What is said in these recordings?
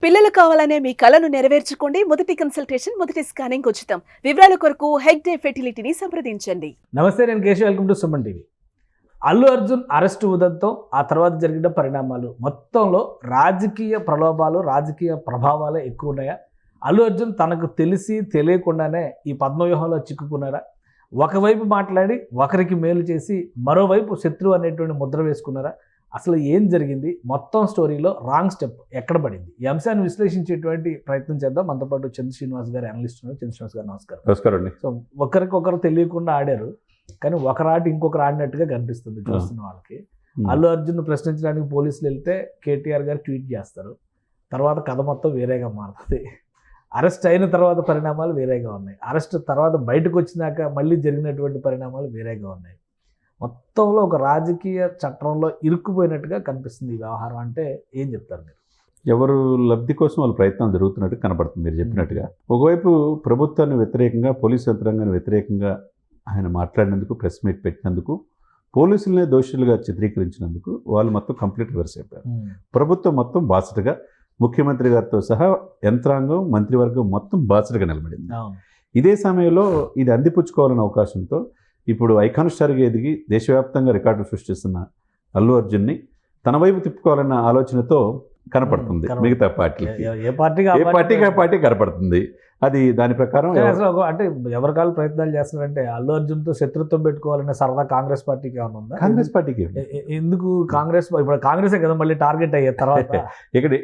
పిల్లలు కావాలనే మీ కలను నెరవేర్చుకోండి. మొదటి కన్సల్టేషన్, మొదటి స్కానింగ్ ఉచితం. వివరాల కొరకు హెగ్డే ఫెర్టిలిటీని సంప్రదించండి. నమస్తే, నేను Keshav. Welcome to Suman TV. Allu Arjun arrest ఉదంతం, ఆ తర్వాత జరిగిన పరిణామాలు మొత్తంలో రాజకీయ ప్రలోభాలు, రాజకీయ ప్రభావాలే ఎక్కువ ఉన్నాయా? అల్లు అర్జున్ తనకు తెలిసి తెలియకుండానే ఈ పద్మవ్యూహంలో చిక్కుకున్నారా? ఒకవైపు మాట్లాడి ఒకరికి మేలు చేసి మరోవైపు శత్రువు అనేటువంటి ముద్ర వేసుకున్నారా? అసలు ఏం జరిగింది? మొత్తం స్టోరీలో రాంగ్ స్టెప్ ఎక్కడ పడింది? ఈ అంశాన్ని విశ్లేషించేటువంటి ప్రయత్నం చేద్దాం. మనతో పాటు చంద్ర శ్రీనివాస్ గారు, అనలిస్ట్ ఉన్నారు. చంద్ర శ్రీనివాస్ గారు, నమస్కారం. నమస్కారం అండి. సో ఒకరికొకరు తెలియకుండా ఆడారు, కానీ ఒకరు ఆట ఇంకొకరు ఆడినట్టుగా కనిపిస్తుంది చూస్తున్న వాళ్ళకి. అల్లు అర్జున్ ప్రశ్నించడానికి పోలీసులు వెళ్తే కేటీఆర్ గారు ట్వీట్ చేస్తారు. తర్వాత కథ మొత్తం వేరేగా మారుతుంది. అరెస్ట్ అయిన తర్వాత పరిణామాలు వేరేగా ఉన్నాయి. అరెస్ట్ తర్వాత బయటకు వచ్చినాక మళ్ళీ జరిగినటువంటి పరిణామాలు వేరేగా ఉన్నాయి. మొత్తంలో ఒక రాజకీయ చట్రంలో ఇరుక్కుపోయినట్టుగా కనిపిస్తుంది ఈ వ్యవహారం. అంటే ఏం చెప్తారు మీరు? ఎవరు లబ్ధి కోసం వాళ్ళ ప్రయత్నాలు జరుగుతున్నట్టు కనపడుతుంది మీరు చెప్పినట్టుగా. ఒకవైపు ప్రభుత్వాన్ని వ్యతిరేకంగా, పోలీసు యంత్రాంగాన్ని వ్యతిరేకంగా ఆయన మాట్లాడినందుకు, ప్రెస్ మీట్ పెట్టినందుకు, పోలీసులనే దోషులుగా చిత్రీకరించినందుకు వాళ్ళు మొత్తం కంప్లీట్ రివర్స్ అయిపోయారు. ప్రభుత్వం మొత్తం బాసటగా, ముఖ్యమంత్రి గారితో సహా యంత్రాంగం, మంత్రివర్గం మొత్తం బాసటగా నిలబడింది. ఇదే సమయంలో ఇది అందిపుచ్చుకోవాలనే అవకాశంతో ఇప్పుడు ఐకాన్ స్టార్గా ఎదిగి దేశవ్యాప్తంగా రికార్డులు సృష్టిస్తున్న అల్లు అర్జున్ని తన వైపు తిప్పుకోవాలన్న ఆలోచనతో కనపడుతుంది మిగతా పార్టీలకి. ఏ పార్టీకి ఆ పార్టీ కనపడుతుంది. అది దాని ప్రకారం అంటే ఎవరికాలు ప్రయత్నాలు చేస్తున్నారంటే అల్లు అర్జున్తో శత్రుత్వం పెట్టుకోవాలనే సరదా కాంగ్రెస్ పార్టీకి ఏమైనా ఉందా? కాంగ్రెస్ పార్టీకి ఎందుకు? కాంగ్రెస్ ఇప్పుడు కాంగ్రెసే కదా మళ్ళీ టార్గెట్ అయ్యే తర్వాత.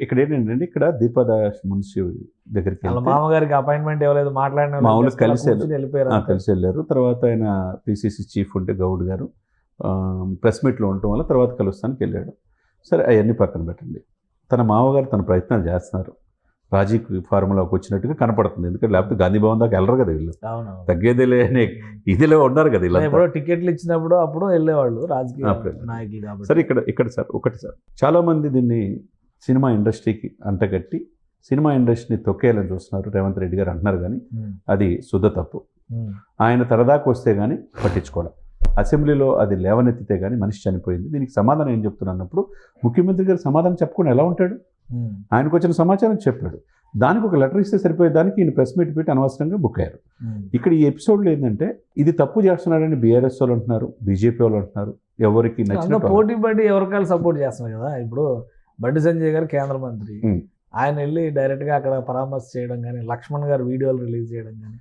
ఇక్కడ ఏంటంటే, ఇక్కడ దీపదాస్ మున్షి దగ్గరికి మామగారికి అపాయింట్మెంట్ ఇవ్వలేదు, మాట్లాడిన మామూలు కలిసి వెళ్ళిపోయారు. వెళ్ళారు. తర్వాత ఆయన పిసిసి చీఫ్ ఉంటే గౌడ్ గారు ప్రెస్ మీట్లో ఉండటం వల్ల తర్వాత కలుస్తానికి వెళ్ళాడు. సరే, అవన్నీ పక్కన పెట్టండి. తన మామగారు తన ప్రయత్నాలు చేస్తున్నారు. రాజకీయ ఫార్ములాకి వచ్చినట్టుగా కనపడుతుంది. ఎందుకంటే లేకపోతే గాంధీ భవన్ దాకా వెళ్ళరు కదా వీళ్ళు. తగ్గేదిలే అనే ఇదిలో ఉన్నారు కదా వీళ్ళు. టికెట్లు ఇచ్చినప్పుడు అప్పుడు వెళ్ళేవాళ్ళు రాజకీయ నాయకులు. సరే, ఇక్కడ సార్ ఒకటి సార్, చాలామంది దీన్ని సినిమా ఇండస్ట్రీకి అంటగట్టి సినిమా ఇండస్ట్రీని తొక్కేయాలని చూస్తున్నారు. రేవంత్ రెడ్డి గారు అంటున్నారు, కానీ అది శుద్ధ తప్పు. ఆయన తరదాకు వస్తే కానీ పట్టించుకోవాలి. అసెంబ్లీలో అది లేవనెత్తితే కానీ మనిషి చనిపోయింది. దీనికి సమాధానం ఏం చెప్తున్నప్పుడు ముఖ్యమంత్రి గారు సమాధానం చెప్పకుండా ఎలా ఉంటాడు? ఆయనకు వచ్చిన సమాచారం చెప్పాడు. దానికి ఒక లెటర్ ఇస్తే సరిపోయే దానికి ఈయన ప్రెస్ మీట్ పెట్టి అనవసరంగా బుక్ అయ్యారు. ఇక్కడ ఈ ఎపిసోడ్లో ఏంటంటే, ఇది తప్పు చేస్తున్నాడని బీఆర్ఎస్ వాళ్ళు అంటున్నారు, బీజేపీ వాళ్ళు అంటున్నారు. ఎవరికి నచ్చిన పోటీ పడి ఎవరికాలు సపోర్ట్ చేస్తున్నారు కదా. ఇప్పుడు బండి సంజయ్ గారు కేంద్ర మంత్రి, ఆయన వెళ్ళి డైరెక్ట్గా అక్కడ పరామర్శ చేయడం కానీ, లక్ష్మణ్ గారు వీడియోలు రిలీజ్ చేయడం కానీ,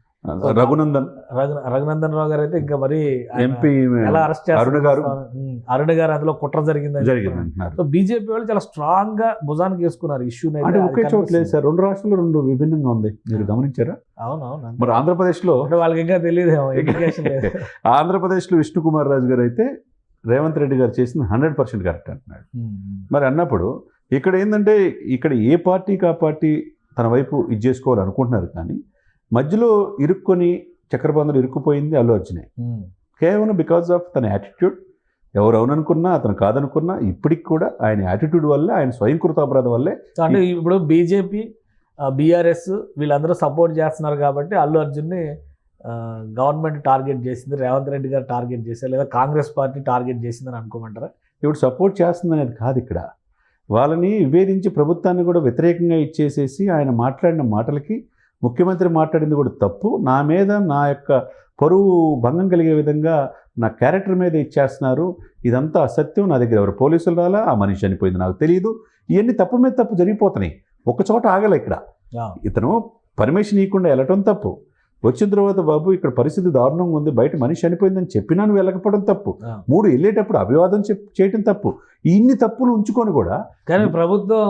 రఘునందన్ రావు గారు అయితే ఇంకా మరి ఎంపీ ఎలా అరెస్ట్ చేస్తారు? అరుణ్ గారు అందులో కుట్ర జరిగిందని. సో బీజేపీ వాళ్ళు చాలా స్ట్రాంగ్ గా భుజానికి వేసుకున్నారు ఇష్యూ. ఒకే చోట లేదు సార్, రెండు రాష్ట్రాలు రెండు విభిన్నంగా ఉంది. మీరు గమనించారా? అవునవును. మరి ఆంధ్రప్రదేశ్ లో వాళ్ళకి ఇంకా తెలియదు. ఆంధ్రప్రదేశ్ లో విష్ణు కుమార్ రాజు గారు అయితే రేవంత్ రెడ్డి గారు చేసింది 100% కరెక్ట్ అంటున్నాడు. మరి అన్నప్పుడు ఇక్కడ ఏంటంటే, ఇక్కడ ఏ పార్టీకి ఆ పార్టీ తన వైపు ఇది చేసుకోవాలనుకుంటున్నారు, కానీ మధ్యలో ఇరుక్కొని చక్రబంధులు ఇరుక్కుపోయింది అల్లు అర్జునే. కేవలం బికాజ్ ఆఫ్ తన యాటిట్యూడ్. ఎవరు అవుననుకున్నా, అతను కాదనుకున్నా, ఇప్పటికి కూడా ఆయన యాటిట్యూడ్ వల్లే, ఆయన స్వయంకృత అపరాధం వల్లే. అంటే ఇప్పుడు బీజేపీ, బీఆర్ఎస్ వీళ్ళందరూ సపోర్ట్ చేస్తున్నారు కాబట్టి అల్లు అర్జున్ని గవర్నమెంట్ టార్గెట్ చేసింది, రేవంత్ రెడ్డి గారు టార్గెట్ చేశారు, లేదా కాంగ్రెస్ పార్టీ టార్గెట్ చేసిందని అనుకోమంటారా? ఇప్పుడు సపోర్ట్ చేస్తుంది అనేది కాదు, ఇక్కడ వాళ్ళని విభేదించి ప్రభుత్వాన్ని కూడా వ్యతిరేకంగా ఇచ్చేసేసి ఆయన మాట్లాడిన మాటలకి, ముఖ్యమంత్రి మాట్లాడింది కూడా తప్పు, నా మీద నా యొక్క పరువు భంగం కలిగే విధంగా నా క్యారెక్టర్ మీద ఇచ్చేస్తున్నారు, ఇదంతా అసత్యం, నా దగ్గర ఎవరు పోలీసులు రాలా, ఆ మనిషి చనిపోయింది నాకు తెలియదు, ఇవన్నీ తప్పు మీద తప్పు జరిగిపోతున్నాయి. ఒక చోట ఆగలే. ఇక్కడ ఇతను పర్మిషన్ ఇవ్వకుండా వెళ్ళటం తప్పు. వచ్చిన తర్వాత బాబు ఇక్కడ పరిస్థితి దారుణంగా ఉంది, బయట మనిషి చనిపోయిందని చెప్పినా నువ్వు వెళ్ళకపోవడం తప్పు. 3 వెళ్ళేటప్పుడు అభివాదం చేయటం తప్పు. ఇన్ని తప్పులు ఉంచుకొని కూడా కానీ ప్రభుత్వం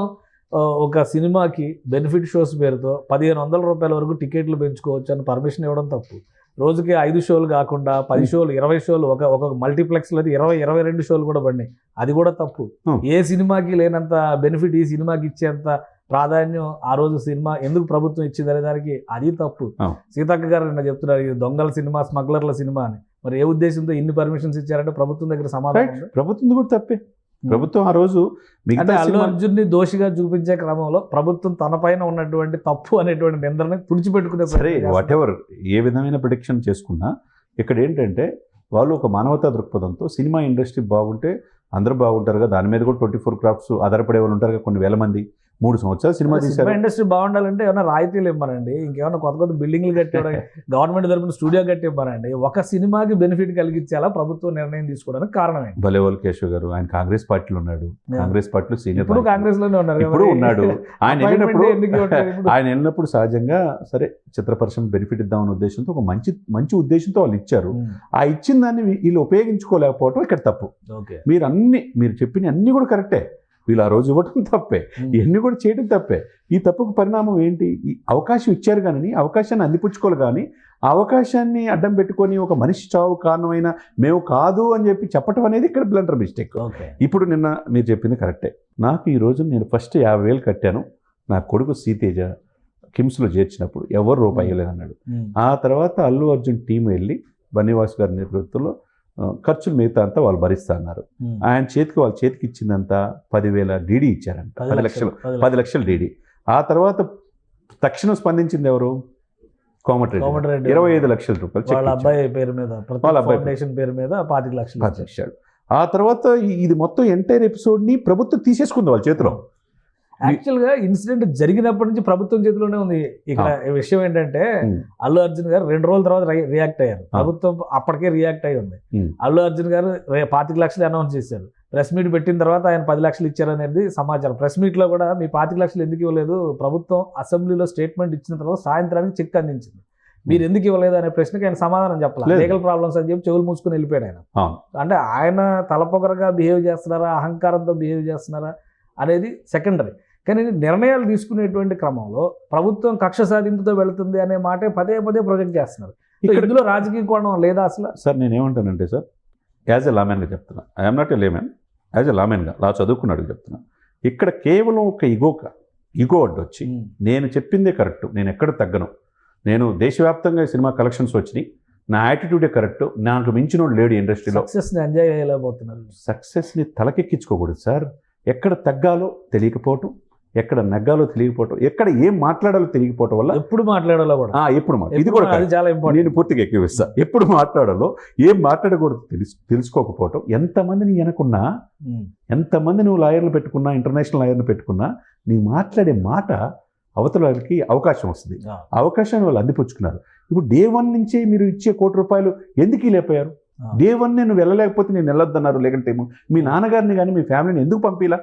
ఒక సినిమాకి బెనిఫిట్ షోస్ పేరుతో 1500 రూపాయల వరకు టికెట్లు పెంచుకోవచ్చు అని పర్మిషన్ ఇవ్వడం తప్పు. రోజుకి 5 షోలు కాకుండా 10 షోలు, 20 షోలు, ఒక మల్టీప్లెక్స్లో 22 షోలు కూడా పడినాయి. అది కూడా తప్పు. ఏ సినిమాకి లేనంత బెనిఫిట్ ఈ సినిమాకి ఇచ్చేంత ప్రాధాన్యం ఆ రోజు సినిమా ఎందుకు ప్రభుత్వం ఇచ్చిందనే దానికి అది తప్పు. సీతక్క గారు నిన్న చెప్తున్నారు, ఇది దొంగల సినిమా, స్మగ్లర్ల సినిమా అని. మరి ఏ ఉద్దేశంతో ఇన్ని పర్మిషన్స్ ఇచ్చారంటే ప్రభుత్వం దగ్గర సమాధానం. ప్రభుత్వం కూడా తప్పే. ప్రభుత్వం ఆ రోజు అల్లు అర్జున్ని దోషిగా చూపించే క్రమంలో ప్రభుత్వం తన పైన ఉన్నటువంటి తప్పు అనేటువంటి నిందరని తుడిచిపెట్టుకునే. సరే, వాట్ ఎవర్ ఏ విధమైన ప్రిడిక్షన్ చేసుకున్నా ఇక్కడ ఏంటంటే, వాళ్ళు ఒక మానవతా దృక్పథంతో సినిమా ఇండస్ట్రీ బాగుంటే అందరూ బాగుంటారు కదా, దాని మీద కూడా 24 క్రాఫ్ట్స్ ఆధారపడే వాళ్ళు ఉంటారు కదా, కొన్ని వేల మంది. 3 సంవత్సరాలు సినిమా సినిమా తీశారు. ఇండస్ట్రీ బాగుండాలంటే ఏమైనా రాయితీలు ఇవ్వమనండి, ఇంకేమైనా కొత్త కొత్త బిల్డింగ్లు కట్టేవాడు గవర్నమెంట్ తరపున స్టూడియో కట్టి ఇవ్వమనండి. ఒక సినిమాకి బెనిఫిట్ కలిగించేలా ప్రభుత్వం నిర్ణయం తీసుకోవడానికి కారణమే. బలేవల్ కేశవ్ గారు ఆయన కాంగ్రెస్ పార్టీలో ఉన్నాడు, కాంగ్రెస్ పార్టీలో సీనియర్, ఇప్పుడు కాంగ్రెస్ లోనే ఉన్నారు కదా ఇప్పుడు మరి. ఉన్నాడు. ఆయన Appointment వెళ్ళినప్పుడు ఎందుకు ఇవ్వట్లేదు ఇప్పుడు? ఆయన వెళ్ళినప్పుడు సహజంగా సరే చిత్ర పరిశ్రమ బెనిఫిట్ ఇద్దామనే ఉద్దేశంతో ఒక మంచి ఉద్దేశంతో వాళ్ళు ఇచ్చారు. ఆ ఇచ్చిన దాన్ని వీళ్ళు ఉపయోగించుకోలేకపోవడం ఇక్కడ తప్పు. ఓకే. మీరు చెప్పిన అన్ని కూడా కరెక్టే, వీళ్ళు ఆ రోజు ఇవ్వటం తప్పే, ఇవన్నీ కూడా చేయడం తప్పే. ఈ తప్పుకు పరిణామం ఏంటి? ఈ అవకాశం ఇచ్చారు కానీ అవకాశాన్ని అందిపుచ్చుకోవాలి, కానీ ఆ అవకాశాన్ని అడ్డం పెట్టుకొని ఒక మనిషి చావు కారణమైన మేము కాదు అని చెప్పి చెప్పటం అనేది ఇక్కడ బ్లండర్ మిస్టేక్. ఇప్పుడు నిన్న మీరు చెప్పింది కరెక్టే. నాకు ఈ రోజు నేను ఫస్ట్ 50,000 కట్టాను, నా కొడుకు సీతేజ కిమ్స్లో చేర్చినప్పుడు ఎవరు రూపాయి ఇవ్వలేదన్నాడు. ఆ తర్వాత అల్లు అర్జున్ టీం వెళ్ళి బన్నీవాస్ గారి నేతృత్వంలో ఖర్చులు మిగతా అంతా వాళ్ళు భరిస్తా అన్నారు. వాళ్ళ చేతికి ఇచ్చిందంతా 10,000 డీడీ ఇచ్చారంట, 10 లక్షలు డీడీ. ఆ తర్వాత తక్షణం స్పందించింది ఎవరు? కోమటిరెడ్డి 25 లక్షల రూపాయలు వాళ్ళ అబ్బాయి పేరు మీద, వాళ్ళ ఫౌండేషన్ పేరు మీద 25 లక్షలు. ఆ తర్వాత ఇది మొత్తం ఎంటైర్ ఎపిసోడ్ని ప్రభుత్వం తీసేసుకుంది వాళ్ళ చేతిలో. యాక్చువల్గా ఇన్సిడెంట్ జరిగినప్పటి నుంచి ప్రభుత్వం చేతిలోనే ఉంది. ఇక్కడ విషయం ఏంటంటే అల్లు అర్జున్ గారు 2 రోజుల తర్వాత రియాక్ట్ అయ్యారు, ప్రభుత్వం అప్పటికే రియాక్ట్ అయ్యి ఉంది. అల్లు అర్జున్ గారు 25 లక్షలు అనౌన్స్ చేశారు. ప్రెస్ మీట్ పెట్టిన తర్వాత ఆయన 10 లక్షలు ఇచ్చారనేది సమాచారం. ప్రెస్ మీట్ లో కూడా మీ 25 లక్షలు ఎందుకు ఇవ్వలేదు, ప్రభుత్వం అసెంబ్లీలో స్టేట్మెంట్ ఇచ్చిన తర్వాత సాయంత్రానికి చెక్ అందించింది, మీరు ఎందుకు ఇవ్వలేదు అనే ప్రశ్నకి ఆయన సమాధానం చెప్పలేదు. లీగల్ ప్రాబ్లమ్స్ అని చెప్పి చెవులు మూసుకొని వెళ్ళిపోయాడు ఆయన. అంటే ఆయన తలపొగరగా బిహేవ్ చేస్తున్నారా, అహంకారంతో బిహేవ్ చేస్తున్నారా అనేది సెకండరీ. కానీ నిర్ణయాలు తీసుకునేటువంటి క్రమంలో ప్రభుత్వం కక్ష సాధింపుతో వెళుతుంది అనే మాటే పదే ప్రొజెక్ట్ చేస్తున్నారు. ఇందులో రాజకీయ కోణం లేదా అసలు? సార్ నేనేమంటానంటే సార్, యాజ్ ఎ లామెన్గా చెప్తున్నా, I'm not a layman, as a లామెన్గా లా చదువుకున్నాడు చెప్తున్నా. ఇక్కడ కేవలం ఒక ఇగో అడ్డొచ్చి నేను చెప్పిందే కరెక్ట్, నేను ఎక్కడ తగ్గను, నేను దేశవ్యాప్తంగా సినిమా కలెక్షన్స్ వచ్చినాయి, నా యాటిట్యూడే కరెక్ట్, నాకు మించినోడు లేడు ఇండస్ట్రీలో, సక్సెస్ని ఎంజాయ్ చేయలేకపోతున్నారు. సక్సెస్ని తలకెక్కించుకోకూడదు సార్. ఎక్కడ తగ్గాలో తెలియకపోవటం, ఎక్కడ నగ్గాలో తెలియకపోవటం, ఎక్కడ ఏం మాట్లాడాలో తెలియకపోవటం వల్ల ఎప్పుడు మాట్లాడాలో కూడా ఇది కూడా చాలా ఇంపార్టెంట్. నేను పూర్తిగా ఎక్కువ ఇస్తాను. ఎప్పుడు మాట్లాడాలో ఏం మాట్లాడకూడదు తెలుసుకోకపోవటం. ఎంతమందిని వెనకున్నా, ఎంతమంది నువ్వు లాయర్లు పెట్టుకున్నా, ఇంటర్నేషనల్ లాయర్లు పెట్టుకున్నా, నీ మాట్లాడే మాట అవతల వాళ్ళకి అవకాశం వస్తుంది. అవకాశాన్ని వాళ్ళు అందిపుచ్చుకున్నారు. ఇప్పుడు డే 1 నుంచే మీరు ఇచ్చే ₹1 ఎందుకు లేకపోయారు? డే 1 నేను వెళ్ళలేకపోతే నేను వెళ్ళొద్దన్నారు లీగల్ టైము. మీ నాన్నగారిని కానీ మీ ఫ్యామిలీని ఎందుకు పంపిలా?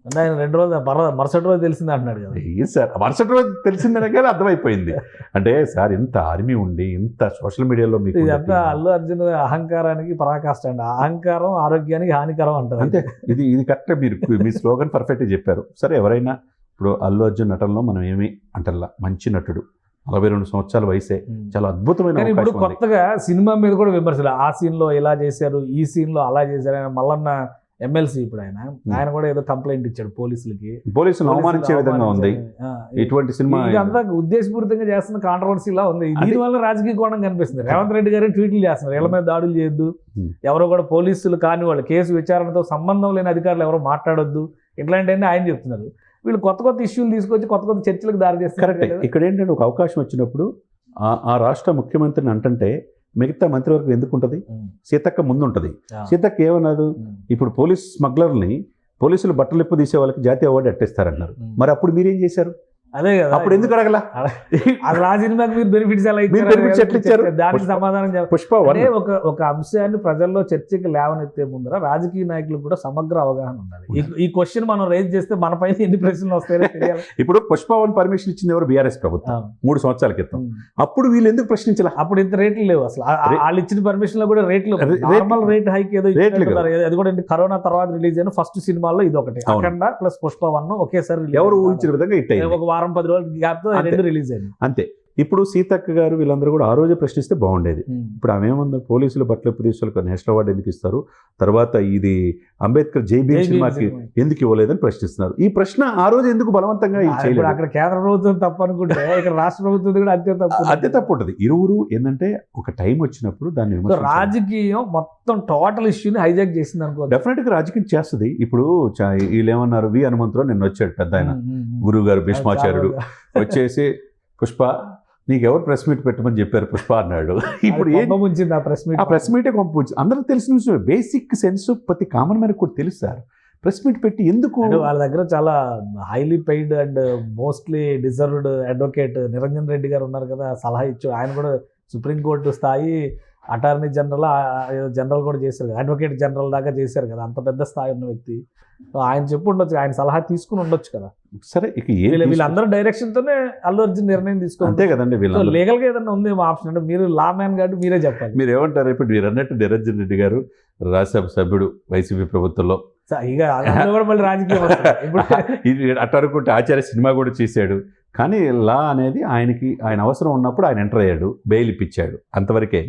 అంటే ఆయన 2 రోజులు మరుసటి రోజు తెలిసింది అంటున్నాడు కదా. సార్ మరుసటి రోజు తెలిసిందనే కానీ అర్థమైపోయింది. అంటే సార్ ఇంత ఆర్మీ ఉండి, ఇంత సోషల్ మీడియాలో మీకు ఇదంతా అల్లు అర్జున్ అహంకారానికి పరాకాష్ట అండి. అహంకారం ఆరోగ్యానికి హానికరం అంటారు. అంతే. ఇది కరెక్ట్గా మీ స్లోగన్ పర్ఫెక్ట్గా చెప్పారు. సరే, ఎవరైనా ఇప్పుడు అల్లు అర్జున్ నటనలో మనం ఏమి అంటల్లా, మంచి నటుడు, 42 సంవత్సరాల వయసే, చాలా అద్భుతమైన. ఇప్పుడు కొత్తగా సినిమా మీద కూడా విమర్శలు, ఆ సీన్ లో ఇలా చేశారు, ఈ సీన్ లో అలా చేశారు. ఆయన మల్లన్న ఎమ్మెల్సీ ఇప్పుడు ఆయన కూడా ఏదో కంప్లైంట్ ఇచ్చాడు పోలీసులు అవమానించే విధంగా ఉంది ఇటువంటి సినిమా. ఇదంతా ఉద్దేశపూరితంగా చేస్తున్న కాంట్రవర్సీలా ఉంది. దీనివల్ల రాజకీయ కోణం కనిపిస్తుంది. రేవంత్ రెడ్డి గారు ట్వీట్లు చేస్తున్నారు, ఇళ్ల మీద దాడులు చేయొద్దు, ఎవరో కూడా పోలీసులు కాని వాళ్ళు, కేసు విచారణతో సంబంధం లేని అధికారులు ఎవరో మాట్లాడొద్దు, ఇట్లాంటివన్నీ ఆయన చెప్తున్నారు. వీళ్ళు కొత్త ఇష్యూలు తీసుకొచ్చి కొత్త చర్చలకు దారి చేస్తారు. కరెక్ట్. ఇక్కడ ఏంటంటే ఒక అవకాశం వచ్చినప్పుడు ఆ రాష్ట్ర ముఖ్యమంత్రిని అంటే మిగతా మంత్రివర్గం ఎందుకు ఉంటుంది? సీతక్క ముందు ఉంటుంది. సీతక్క ఏమన్నారు? ఇప్పుడు పోలీసులు బట్టలు ఎప్పు తీసే వాళ్ళకి జాతీయ అవార్డు అట్టేస్తారన్నారు. మరి అప్పుడు మీరేం చేశారు? అదే కదా, అప్పుడు ఎందుకు అడగల? మీరు బెనిఫిట్స్ ఎలా ఇచ్చారు? దానికి సమాధానం పుష్ప ఒక అంశాన్ని ప్రజల్లో చర్చకి లేవనెత్తే ముందర రాజకీయ నాయకులకు కూడా సమగ్ర అవగాహన ఉండాలి. ఈ క్వశ్చన్ మనం రేజ్ చేస్తే మన పైన ఎన్ని ప్రశ్నలు వస్తాయో తెలియాలి. ఇప్పుడు పుష్ప 1 పర్మిషన్ ఇచ్చింది ఎవరు? బీఆర్ఎస్ ప్రభుత్వం 3 సంవత్సరాల క్రితం. అప్పుడు వీళ్ళు ఎందుకు ప్రశ్నించాలి? అప్పుడు ఇంత రేట్లు లేవు అసలు. వాళ్ళు ఇచ్చిన పర్మిషన్ లో కూడా రేట్లు, నార్మల్ రేట్ హైక్ ఏదో అది కూడా కరోనా తర్వాత రిలీజ్ అయిన ఫస్ట్ సినిమాల్లో ఇది ఒకటి. అఖండ ప్లస్ పుష్ప 1 ఒకేసారి ఎవరు ఊహించిన విధంగా హిట్ అయ్యింది. ఒక వారం 10 రోజుల గ్యాప్ తో 2 రిలీజ్ అయింది అంతే. ఇప్పుడు సీతక్క గారు వీళ్ళందరూ కూడా ఆ రోజే ప్రశ్నిస్తే బాగుండేది. ఇప్పుడు ఆమె ఏముంది? పోలీసులు బట్టలు ప్రదేశాలకు నేషనల్ అవార్డు ఎందుకు ఇస్తారు, తర్వాత ఇది అంబేద్కర్ జై భీమ్ సినిమాకి ఎందుకు ఇవ్వలేదని ప్రశ్నిస్తున్నారు. ఈ ప్రశ్న ఆ రోజు ఎందుకు బలవంతంగా చేయలేదు? అక్కడ కేంద్ర ప్రభుత్వం తప్పు అనుకుంటే ఇక్కడ రాష్ట్ర ప్రభుత్వం కూడా అంతే తప్పు ఉంటుంది. ఇరువురు ఏంటంటే ఒక టైం వచ్చినప్పుడు దాన్ని రాజకీయం మొత్తం టోటల్ ఇష్యూని హైజాక్ చేసింది అనుకో. డెఫినెట్ గా రాజకీయం చేస్తుంది. ఇప్పుడు వీళ్ళు ఏమన్నారు? వి హనుమంతరావు నిన్న వచ్చాడు, పెద్ద ఆయన గురువు గారు భీష్మాచార్యుడు వచ్చేసి, పుష్ప నీకు ఎవరు ప్రెస్ మీట్ పెట్టమని చెప్పారు పుష్ప అన్నాడు. ఇప్పుడు ఆ ప్రెస్ మీటే కొంప. అందరికి తెలిసిన విషయం, బేసిక్ సెన్స్ ప్రతి కామన్ మ్యాన్ కూడా తెలుసు సార్. ప్రెస్ మీట్ పెట్టి ఎందుకు అంటే వాళ్ళ దగ్గర చాలా highly paid and mostly deserved advocate Niranjan Reddy గారు ఉన్నారు కదా, సలహా ఇచ్చు. ఆయన కూడా సుప్రీంకోర్టు స్థాయి అటార్నీ జనరల్ కూడా చేశారు కదా, అడ్వకేట్ జనరల్ దాకా చేశారు కదా, అంత పెద్ద స్థాయి ఉన్న వ్యక్తి. సో ఆయన చెప్పు ఉండొచ్చు, ఆయన సలహా తీసుకుని ఉండొచ్చు కదా. సరే ఇక వీళ్ళందరూ డైరెక్షన్ తోనే అల్లు అర్జున్ నిర్ణయం తీసుకోవాలి. అంతే కదండి. వీళ్ళు లీగల్ గా ఏదైనా ఉంది ఆప్షన్ అంటే మీరు లా మ్యాన్ కాబట్టి మీరే చెప్పాలి. మీరు ఏమంటారు? ఇప్పుడు మీరు అన్నట్టు నిరంజన్ రెడ్డి గారు రాజ్యసభ సభ్యుడు వైసీపీ ప్రభుత్వంలో, ఇక అందులో కూడా మళ్ళీ రాజకీయం వస్తుంది. ఇప్పుడు అట్లా అనుకుంటే ఆచార్య సినిమా కూడా చేశాడు. కానీ లా అనేది ఆయన అవసరం ఉన్నప్పుడు ఆయన ఎంటర్ అయ్యాడు, బెయిల్ ఇప్పించాడు, అంతవరకే.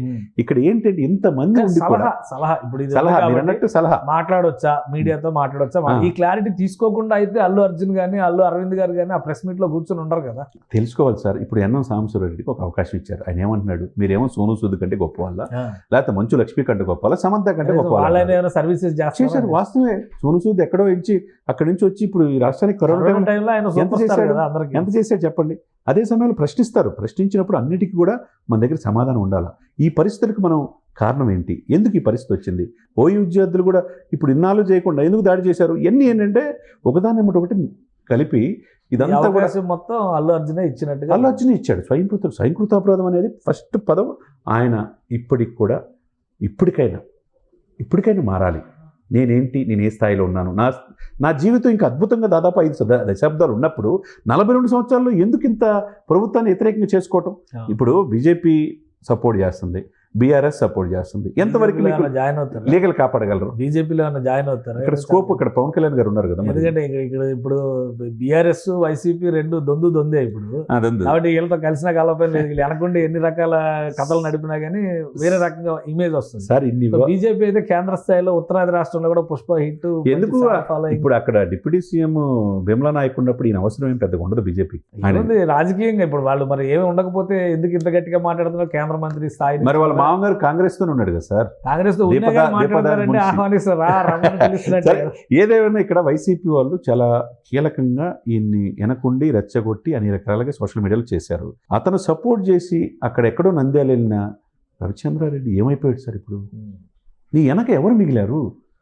ఇక్కడ ఏంటంటే ఇంతమంది సలహా ఇప్పుడు మీరు అన్నట్టు సలహా మాట్లాడొచ్చా, మీడియాతో మాట్లాడొచ్చా, ఈ క్లారిటీ తీసుకోకుండా అయితే అల్లు అర్జున్ గానీ అల్లు అరవింద్ గారు కానీ ఆ ప్రెస్ మీట్ లో కూర్చొని ఉండరు కదా. తెలుసుకోవాలి సార్. ఇప్పుడు ఎన్ఎం సాంబశివరెడ్డికి ఒక అవకాశం ఇచ్చారు. ఆయన ఏమంటున్నాడు? మీరేమో సోను సూద్ కంటే గొప్ప వాళ్ళ, లేకపోతే మంచు లక్ష్మి కంటే గొప్ప వాళ్ళ, సమంత కంటే గొప్ప వాళ్ళ సర్వీసెస్ చేశారు. వాస్తవమే. సోను సూద్ ఎక్కడో ఇచ్చి అక్కడి నుంచి వచ్చి ఇప్పుడు ఈ రాష్ట్రానికి కరోనా టైంలో ఎంత చేశాడు చెప్పండి. అదే సమయంలో ప్రశ్నించినప్పుడు అన్నిటికీ కూడా మన దగ్గర సమాధానం ఉండాలి. ఈ పరిస్థితులకు మనం కారణం ఏంటి, ఎందుకు ఈ పరిస్థితి వచ్చింది, ఓయూ విద్యార్థులు కూడా ఇప్పుడు ఇన్నాళ్ళు చేయకుండా ఎందుకు దాడి చేశారు, ఇవన్నీ ఏంటంటే ఒకదాని ఒకటి కలిపి ఇదంతా కూడా మొత్తం అల్లు అర్జునే ఇచ్చినట్టుగా అల్లు అర్జునే ఇచ్చాడు. స్వయంకృతాపరాధం అనేది ఫస్ట్ పదం. ఆయన ఇప్పటికైనా మారాలి. నేను ఏ స్థాయిలో ఉన్నాను, నా జీవితం ఇంకా అద్భుతంగా దాదాపు 5 దశాబ్దాలు ఉన్నప్పుడు 42 సంవత్సరాల్లో ఎందుకు ఇంత ప్రభుత్వాన్ని వ్యతిరేకంగా చేసుకోవటం? ఇప్పుడు బీజేపీ సపోర్ట్ చేస్తుంది, బీఆర్ఎస్ సపోర్ట్ చేస్తుంది. ఎంతవరకు జాయిన్ అవుతారు, లీగల్ కాపాడగలరు? బీజేపీలో జాయిన్ అవుతారు. ఇక్కడ స్కోప్, ఇక్కడ పవన్ కళ్యాణ్ గారు ఉన్నారు కదా. ఎందుకంటే ఇక్కడ ఇప్పుడు బీఆర్ఎస్ వైసీపీ రెండు దొందే ఇప్పుడు. కాబట్టి వీళ్ళతో కలిసిన కలపని లేదు. వీళ్ళు వెనకుండి ఎన్ని రకాల కథలు నడిపినా కానీ వేరే రకంగా ఇమేజ్ వస్తుంది సార్. బీజేపీ అయితే కేంద్ర స్థాయిలో ఉత్తరాది రాష్ట్రంలో కూడా పుష్ప హిట్. ఎందుకు ఇప్పుడు అక్కడ డిప్యూటీ సీఎం బిమలా నాయక్ ఉన్నప్పుడు ఈయన అవసరం ఏం పెద్దగా ఉండదు బీజేపీ రాజకీయంగా. ఇప్పుడు వాళ్ళు మరి ఏమి ఉండకపోతే ఎందుకు ఇంత గట్టిగా మాట్లాడుతున్నారు? కేంద్ర మంత్రి స్థాయి మరి వాళ్ళ మామగారు కాంగ్రెస్ తో ఉన్నాడు కదా సార్. కాంగ్రెస్ ఏదేమైనా ఇక్కడ వైసీపీ వాళ్ళు చాలా కీలకంగా ఈయన్ని వెనకుండి రెచ్చగొట్టి అన్ని రకాలుగా సోషల్ మీడియాలో చేశారు. అతను సపోర్ట్ చేసి అక్కడెక్కడో నంద్యాల వెళ్ళిన రవిచంద్రారెడ్డి ఏమైపోయాడు సార్? ఇప్పుడు నీ వెనక ఎవరు మిగిలారు?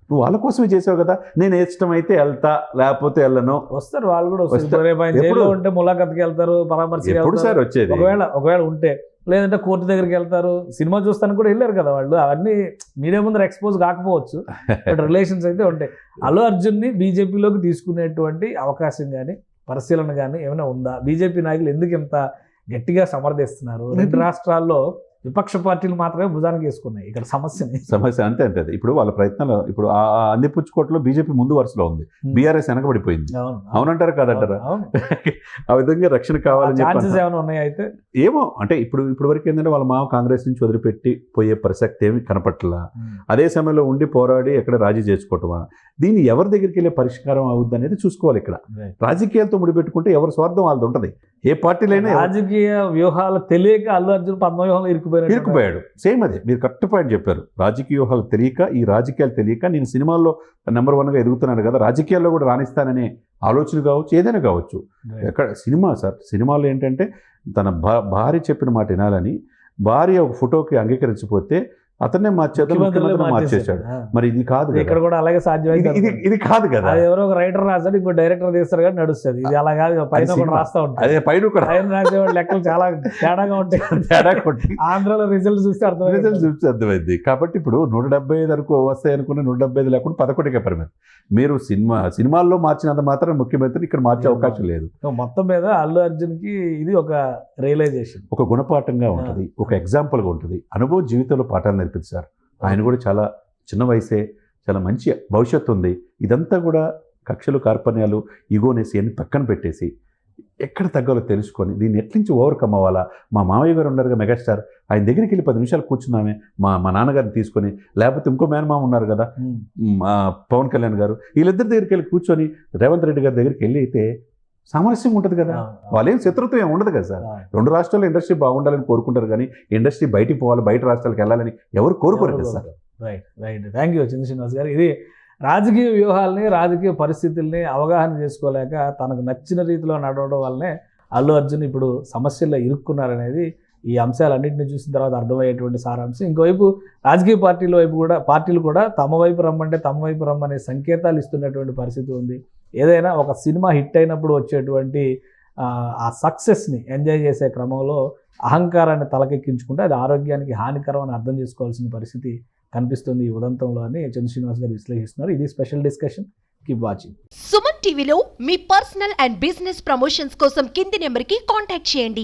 నువ్వు వాళ్ళ కోసమే చేసావు కదా. నేను ఇష్టమైతే వెళ్తా, లేకపోతే వెళ్ళను. వస్తారు వాళ్ళు కూడా వస్తారు. ఉంటే ములాఖత్కి వెళ్తారు, పరామర్శ. ఎప్పుడు సార్ వచ్చేది? ఒకవేళ ఉంటే, లేదంటే కోర్టు దగ్గరికి వెళ్తారు, సినిమా చూస్తానికి కూడా వెళ్ళారు కదా వాళ్ళు. అవన్నీ మీడియా ముందర ఎక్స్పోజ్ కాకపోవచ్చు, బట్ రిలేషన్స్ అయితే ఉంటాయి. అల్లు అర్జున్ని బీజేపీలోకి తీసుకునేటువంటి అవకాశం కానీ పరిశీలన కానీ ఏమైనా ఉందా? బీజేపీ నాయకులు ఎందుకు ఇంత గట్టిగా సమర్థిస్తున్నారు? 2 రాష్ట్రాల్లో విపక్ష పార్టీలు మాత్రమే భుజానికి వేసుకున్నాయి ఇక్కడ సమస్య అంతే. ఇప్పుడు వాళ్ళ ప్రయత్నాలు ఇప్పుడు అందిపుచ్చుకోటలో బీజేపీ ముందు వరుసలో ఉంది, బీఆర్ఎస్ వెనకబడిపోయింది. అవునంటారా కాదంటారా? ఆ విధంగా రక్షణ కావాలని ఛాన్సెస్ ఏమైనా ఉన్నాయి అయితే ఏమో. అంటే ఇప్పుడు వరకు ఏంటంటే వాళ్ళ మామ కాంగ్రెస్ నుంచి వదిలిపెట్టి పోయే ప్రసక్తి ఏమి కనపట్లా. అదే సమయంలో ఉండి పోరాడి ఎక్కడ రాజీ చేసుకోవటమా? దీన్ని ఎవరి దగ్గరికి వెళ్ళే పరిష్కారం అవుద్ది అనేది చూసుకోవాలి. ఇక్కడ రాజకీయాలతో ముడిపెట్టుకుంటే ఎవరి స్వార్థం వాళ్ళది ఉంటుంది. ఏ పార్టీలైనా రాజకీయ వ్యూహాలు తెలియక అల్లు అర్జున్ పద్మవ్యూహంలో ఇరుక్కుపోయాడు. సేమ్ అదే మీరు కరెక్ట్ పాయింట్ చెప్పారు. రాజకీయ వ్యూహాలు తెలియక, ఈ రాజకీయాలు తెలియక నేను సినిమాల్లో నెంబర్ 1గా ఎదుగుతున్నాను కదా, రాజకీయాల్లో కూడా రాణిస్తాననే ఆలోచన కావచ్చు, ఏదైనా కావచ్చు. ఎక్కడ సినిమాలో ఏంటంటే తన భార్య చెప్పిన మాట వినాలని భార్య ఒక ఫోటోకి అంగీకరించకపోతే అతన్నే మార్చేశాడు. మరి ఇది కాదు, ఇక్కడ కూడా అలాగే సాధ్యమైంది. ఇది కాదు కదా. ఎవరో ఒక రైటర్ రాస్తాడు, ఇంకో డైరెక్టర్ తీస్తారు కానీ నడుస్తుంది. ఇది అలా కాదు, పైన కూడా రాస్తా ఉంటాయి. అదే పైన రాసేవాళ్ళు లెక్కలు చాలా తేడాగా ఉంటాయి. ఆంధ్రాలో రిజల్ట్ చూస్తే అర్థమైంది. కాబట్టి ఇప్పుడు 175 వరకు వస్తాయి అనుకున్న 175 లేకుండా 11కే పరిమితి. మీరు సినిమాల్లో మార్చినంత మాత్రం ముఖ్యమంత్రిని ఇక్కడ మార్చే అవకాశం లేదు. మొత్తం మీద అల్లు అర్జున్ కి ఇది ఒక రియలైజేషన్, ఒక గుణపాఠంగా ఉంటుంది, ఒక ఎగ్జాంపుల్గా ఉంటుంది. అనుభవ జీవితంలో పాఠాలు నేర్పించారు. ఆయన కూడా చాలా చిన్న వయసే, చాలా మంచి భవిష్యత్తు ఉంది. ఇదంతా కూడా కక్షలు, కార్పణ్యాలు, ఈగోనేసి అన్ని పక్కన పెట్టేసి ఎక్కడ తగ్గాలో తెలుసుకొని దీన్ని ఎట్లించి ఓవర్కమ్ అవ్వాలా. మా మామయ్య గారు ఉన్నారుగా మెగాస్టార్, ఆయన దగ్గరికి వెళ్ళి 10 నిమిషాలు కూర్చున్నామే, మా నాన్నగారిని తీసుకొని, లేకపోతే ఇంకో మేనమామ ఉన్నారు కదా పవన్ కళ్యాణ్ గారు, వీళ్ళిద్దరి దగ్గరికి వెళ్ళి కూర్చొని రేవంత్ రెడ్డి గారి దగ్గరికి వెళ్ళి అయితే సామరస్యం ఉంటుంది కదా. వాళ్ళేం శత్రుత్వం ఏమి ఉండదు కదా సార్. 2 రాష్ట్రాల్లో ఇండస్ట్రీ బాగుండాలని కోరుకుంటారు కానీ ఇండస్ట్రీ బయటికి పోవాలి, బయట రాష్ట్రాలకు వెళ్ళాలని ఎవరు కోరుకోరు కదా సార్. రైట్. థ్యాంక్ యూ చంద్ర శ్రీనివాస్ గారు. ఇది రాజకీయ వ్యూహాలని, రాజకీయ పరిస్థితుల్ని అవగాహన చేసుకోలేక తనకు నచ్చిన రీతిలో నడవడం వల్లనే అల్లు అర్జున్ ఇప్పుడు సమస్యల్లో ఇరుక్కున్నారనేది ఈ అంశాలన్నింటినీ చూసిన తర్వాత అర్థమయ్యేటువంటి సారాంశం. ఇంకోవైపు రాజకీయ పార్టీలు కూడా తమ వైపు రమ్మనే సంకేతాలు ఇస్తున్నటువంటి పరిస్థితి ఉంది. ఏదైనా ఒక సినిమా హిట్ అయినప్పుడు వచ్చేటువంటి ఆ సక్సెస్ని ఎంజాయ్ చేసే క్రమంలో అహంకారాన్ని తలకెక్కించుకుంటే అది ఆరోగ్యానికి హానికరం అని అర్థం చేసుకోవాల్సిన పరిస్థితి కనిపిస్తుంది ఈ ఉదంతంలో అని చంద్ర శ్రీనివాస్ గారు విశ్లేషిస్తున్నారు. ఇది special discussion. Keep watching. Suman టీవీలో మీ పర్సనల్ అండ్ బిజినెస్ ప్రమోషన్స్ కోసం కింది నెంబర్కి కాంటాక్ట్ చేయండి.